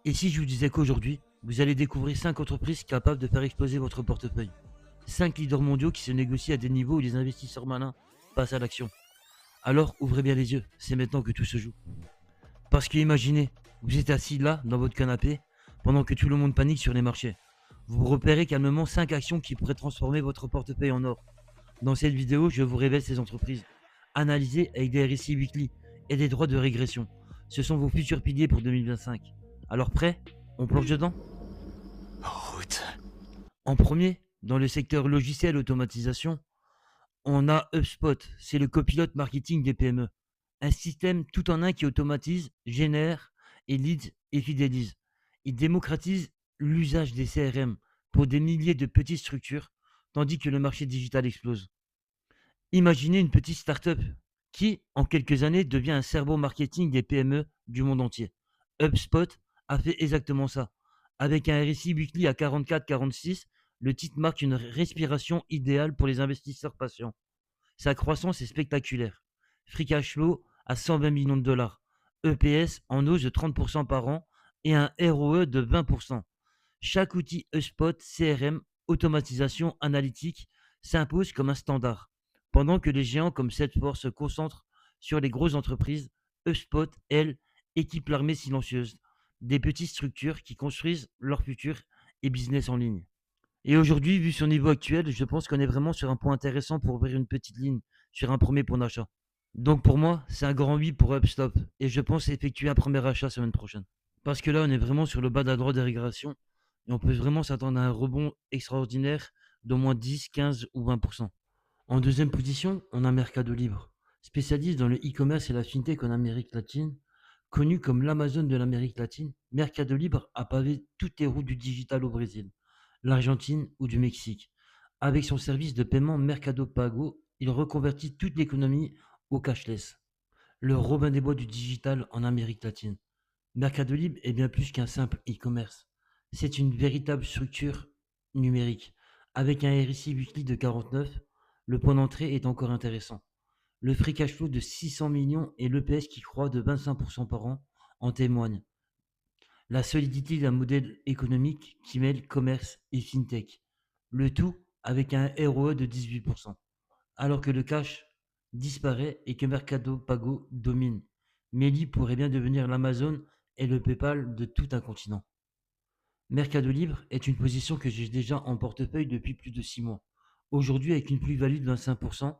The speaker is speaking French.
Et si je vous disais qu'aujourd'hui, vous allez découvrir 5 entreprises capables de faire exploser votre portefeuille? 5 leaders mondiaux qui se négocient à des niveaux où les investisseurs malins passent à l'action. Alors ouvrez bien les yeux, c'est maintenant que tout se joue. Parce que imaginez, vous êtes assis là, dans votre canapé, pendant que tout le monde panique sur les marchés. Vous repérez calmement 5 actions qui pourraient transformer votre portefeuille en or. Dans cette vidéo, je vous révèle ces entreprises, analysées avec des RSI weekly et des droits de régression. Ce sont vos futurs piliers pour 2025. Alors prêt? On plonge dedans? En route. En premier, dans le secteur logiciel automatisation, on a HubSpot, c'est le copilote marketing des PME. Un système tout en un qui automatise, génère et lead et fidélise. Il démocratise l'usage des CRM pour des milliers de petites structures, tandis que le marché digital explose. Imaginez une petite start-up qui, en quelques années, devient un cerveau marketing des PME du monde entier. HubSpot a fait exactement ça. Avec un RSI weekly à 44-46, le titre marque une respiration idéale pour les investisseurs patients. Sa croissance est spectaculaire. Free cash flow à 120 millions de dollars. EPS en hausse de 30% par an et un ROE de 20%. Chaque outil HubSpot, CRM, automatisation, analytique s'impose comme un standard. Pendant que les géants comme Salesforce se concentrent sur les grosses entreprises, HubSpot, elle, équipe l'armée silencieuse, des petites structures qui construisent leur futur et business en ligne. Et aujourd'hui, vu son niveau actuel, je pense qu'on est vraiment sur un point intéressant pour ouvrir une petite ligne sur un premier point d'achat. Donc pour moi, c'est un grand oui pour HubSpot et je pense effectuer un premier achat semaine prochaine. Parce que là, on est vraiment sur le bas de la droite des régressions et on peut vraiment s'attendre à un rebond extraordinaire d'au moins 10, 15 ou 20%. En deuxième position, on a Mercado Libre, spécialiste dans le e-commerce et la fintech en Amérique latine. Connu comme l'Amazon de l'Amérique latine, Mercado Libre a pavé toutes les routes du digital au Brésil, l'Argentine ou du Mexique. Avec son service de paiement Mercado Pago, il reconvertit toute l'économie au cashless. Le Robin des Bois du digital en Amérique latine. Mercado Libre est bien plus qu'un simple e-commerce. C'est une véritable structure numérique. Avec un RSI weekly de 49, le point d'entrée est encore intéressant. Le free cash flow de 600 millions et l'EPS qui croît de 25% par an en témoignent. La solidité d'un modèle économique qui mêle commerce et fintech. Le tout avec un ROE de 18%. Alors que le cash disparaît et que Mercado Pago domine. Meli pourrait bien devenir l'Amazon et le PayPal de tout un continent. Mercado Libre est une position que j'ai déjà en portefeuille depuis plus de 6 mois. Aujourd'hui, avec une plus-value de 25%,